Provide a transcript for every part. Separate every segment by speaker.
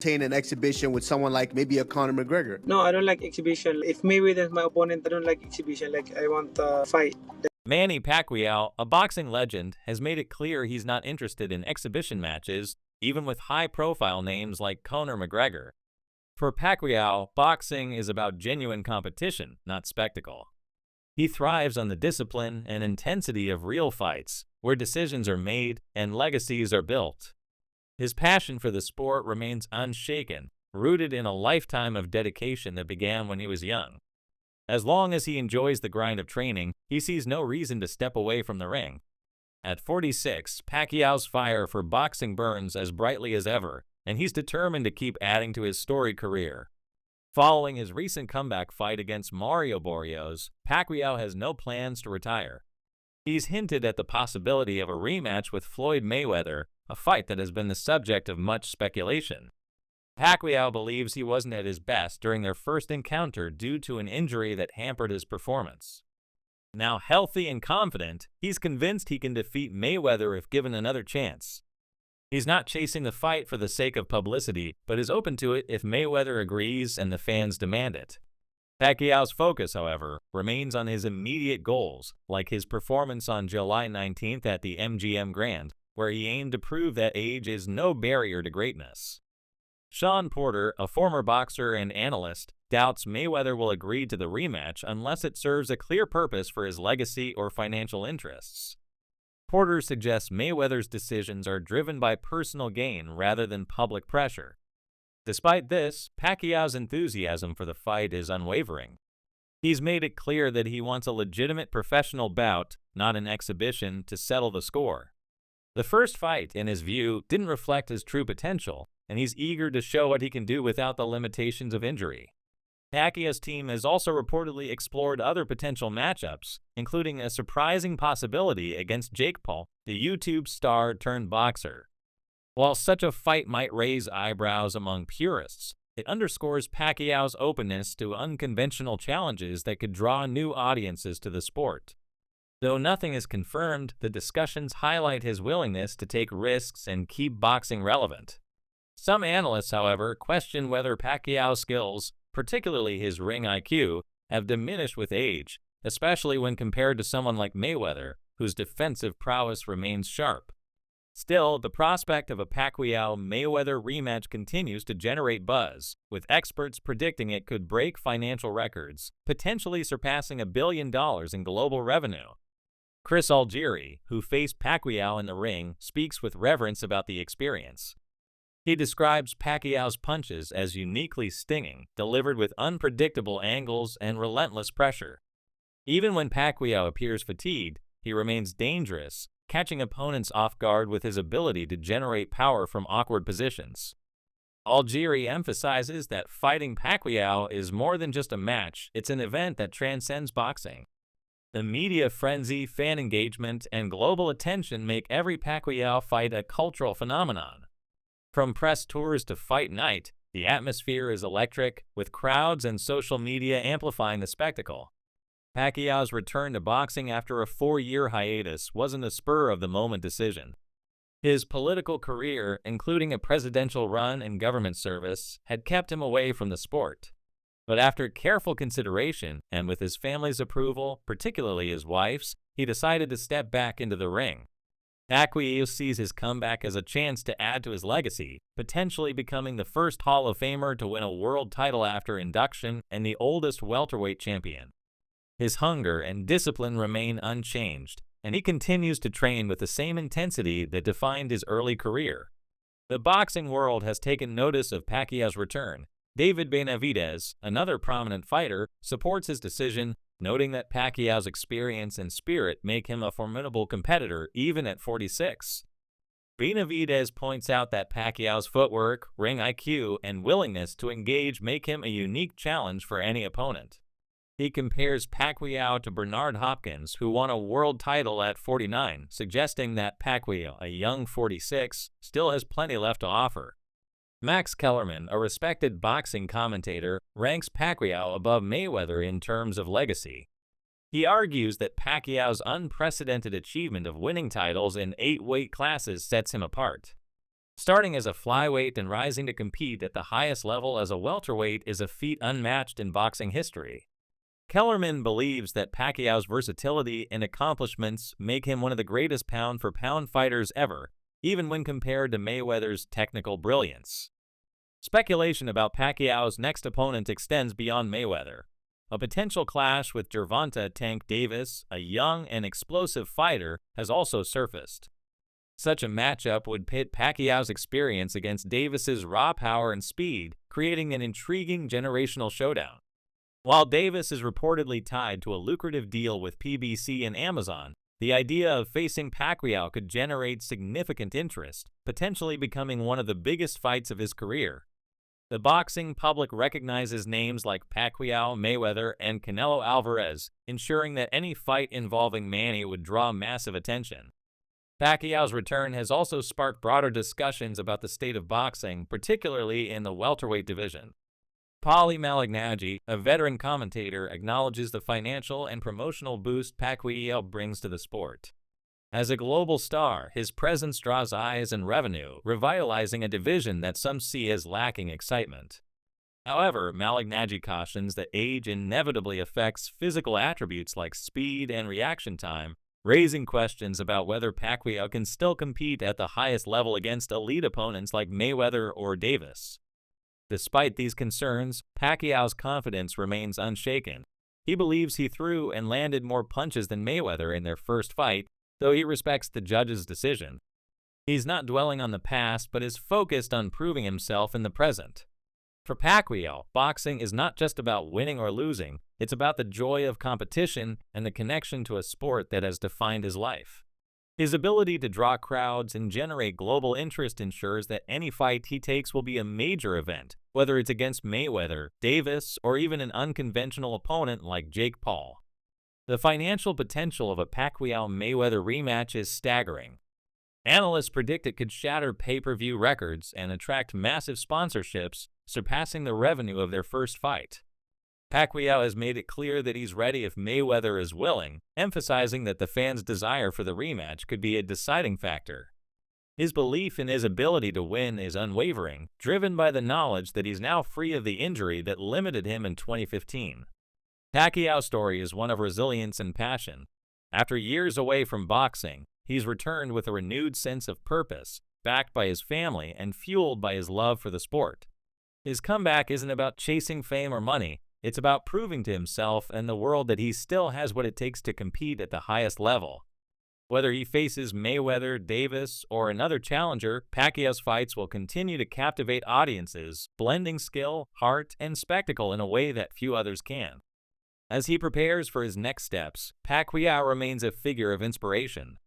Speaker 1: Obtain an exhibition with someone like maybe a Conor McGregor?
Speaker 2: No, I don't like exhibition. If Mayweather is my opponent, I don't like exhibition. Like, I want a fight.
Speaker 3: Manny Pacquiao, a boxing legend, has made it clear he's not interested in exhibition matches, even with high-profile names like Conor McGregor. For Pacquiao, boxing is about genuine competition, not spectacle. He thrives on the discipline and intensity of real fights, where decisions are made and legacies are built. His passion for the sport remains unshaken, rooted in a lifetime of dedication that began when he was young. As long as he enjoys the grind of training, he sees no reason to step away from the ring. At 46, Pacquiao's fire for boxing burns as brightly as ever, and he's determined to keep adding to his storied career. Following his recent comeback fight against Mario Barrios, Pacquiao has no plans to retire. He's hinted at the possibility of a rematch with Floyd Mayweather, a fight that has been the subject of much speculation. Pacquiao believes he wasn't at his best during their first encounter due to an injury that hampered his performance. Now healthy and confident, he's convinced he can defeat Mayweather if given another chance. He's not chasing the fight for the sake of publicity, but is open to it if Mayweather agrees and the fans demand it. Pacquiao's focus, however, remains on his immediate goals, like his performance on July 19th at the MGM Grand, where he aimed to prove that age is no barrier to greatness. Sean Porter, a former boxer and analyst, doubts Mayweather will agree to the rematch unless it serves a clear purpose for his legacy or financial interests. Porter suggests Mayweather's decisions are driven by personal gain rather than public pressure. Despite this, Pacquiao's enthusiasm for the fight is unwavering. He's made it clear that he wants a legitimate professional bout, not an exhibition, to settle the score. The first fight, in his view, didn't reflect his true potential, and he's eager to show what he can do without the limitations of injury. Pacquiao's team has also reportedly explored other potential matchups, including a surprising possibility against Jake Paul, the YouTube star turned boxer. While such a fight might raise eyebrows among purists, it underscores Pacquiao's openness to unconventional challenges that could draw new audiences to the sport. Though nothing is confirmed, the discussions highlight his willingness to take risks and keep boxing relevant. Some analysts, however, question whether Pacquiao's skills, particularly his ring IQ, have diminished with age, especially when compared to someone like Mayweather, whose defensive prowess remains sharp. Still, the prospect of a Pacquiao-Mayweather rematch continues to generate buzz, with experts predicting it could break financial records, potentially surpassing $1 billion in global revenue. Chris Algieri, who faced Pacquiao in the ring, speaks with reverence about the experience. He describes Pacquiao's punches as uniquely stinging, delivered with unpredictable angles and relentless pressure. Even when Pacquiao appears fatigued, he remains dangerous, catching opponents off guard with his ability to generate power from awkward positions. Algieri emphasizes that fighting Pacquiao is more than just a match, it's an event that transcends boxing. The media frenzy, fan engagement, and global attention make every Pacquiao fight a cultural phenomenon. From press tours to fight night, the atmosphere is electric, with crowds and social media amplifying the spectacle. Pacquiao's return to boxing after a 4-year hiatus wasn't a spur-of-the-moment decision. His political career, including a presidential run and government service, had kept him away from the sport. But after careful consideration, and with his family's approval, particularly his wife's, he decided to step back into the ring. Pacquiao sees his comeback as a chance to add to his legacy, potentially becoming the first Hall of Famer to win a world title after induction and the oldest welterweight champion. His hunger and discipline remain unchanged, and he continues to train with the same intensity that defined his early career. The boxing world has taken notice of Pacquiao's return. David Benavidez, another prominent fighter, supports his decision, noting that Pacquiao's experience and spirit make him a formidable competitor even at 46. Benavidez points out that Pacquiao's footwork, ring IQ, and willingness to engage make him a unique challenge for any opponent. He compares Pacquiao to Bernard Hopkins, who won a world title at 49, suggesting that Pacquiao, a young 46, still has plenty left to offer. Max Kellerman, a respected boxing commentator, ranks Pacquiao above Mayweather in terms of legacy. He argues that Pacquiao's unprecedented achievement of winning titles in 8 weight classes sets him apart. Starting as a flyweight and rising to compete at the highest level as a welterweight is a feat unmatched in boxing history. Kellerman believes that Pacquiao's versatility and accomplishments make him one of the greatest pound-for-pound fighters ever, even when compared to Mayweather's technical brilliance. Speculation about Pacquiao's next opponent extends beyond Mayweather. A potential clash with Gervonta Tank Davis, a young and explosive fighter, has also surfaced. Such a matchup would pit Pacquiao's experience against Davis's raw power and speed, creating an intriguing generational showdown. While Davis is reportedly tied to a lucrative deal with PBC and Amazon, the idea of facing Pacquiao could generate significant interest, potentially becoming one of the biggest fights of his career. The boxing public recognizes names like Pacquiao, Mayweather, and Canelo Alvarez, ensuring that any fight involving Manny would draw massive attention. Pacquiao's return has also sparked broader discussions about the state of boxing, particularly in the welterweight division. Paulie Malignaggi, a veteran commentator, acknowledges the financial and promotional boost Pacquiao brings to the sport. As a global star, his presence draws eyes and revenue, revitalizing a division that some see as lacking excitement. However, Malignaggi cautions that age inevitably affects physical attributes like speed and reaction time, raising questions about whether Pacquiao can still compete at the highest level against elite opponents like Mayweather or Davis. Despite these concerns, Pacquiao's confidence remains unshaken. He believes he threw and landed more punches than Mayweather in their first fight, though he respects the judge's decision. He's not dwelling on the past, but is focused on proving himself in the present. For Pacquiao, boxing is not just about winning or losing, it's about the joy of competition and the connection to a sport that has defined his life. His ability to draw crowds and generate global interest ensures that any fight he takes will be a major event, whether it's against Mayweather, Davis, or even an unconventional opponent like Jake Paul. The financial potential of a Pacquiao-Mayweather rematch is staggering. Analysts predict it could shatter pay-per-view records and attract massive sponsorships, surpassing the revenue of their first fight. Pacquiao has made it clear that he's ready if Mayweather is willing, emphasizing that the fans' desire for the rematch could be a deciding factor. His belief in his ability to win is unwavering, driven by the knowledge that he's now free of the injury that limited him in 2015. Pacquiao's story is one of resilience and passion. After years away from boxing, he's returned with a renewed sense of purpose, backed by his family and fueled by his love for the sport. His comeback isn't about chasing fame or money. It's about proving to himself and the world that he still has what it takes to compete at the highest level. Whether he faces Mayweather, Davis, or another challenger, Pacquiao's fights will continue to captivate audiences, blending skill, heart, and spectacle in a way that few others can. As he prepares for his next steps, Pacquiao remains a figure of inspiration.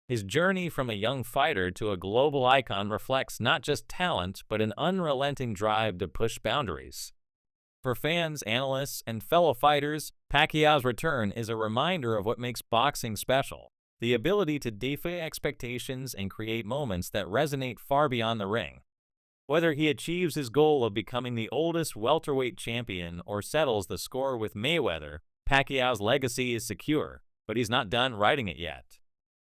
Speaker 3: His journey from a young fighter to a global icon reflects not just talent, but an unrelenting drive to push boundaries. For fans, analysts, and fellow fighters, Pacquiao's return is a reminder of what makes boxing special: the ability to defy expectations and create moments that resonate far beyond the ring. Whether he achieves his goal of becoming the oldest welterweight champion or settles the score with Mayweather, Pacquiao's legacy is secure, but he's not done writing it yet.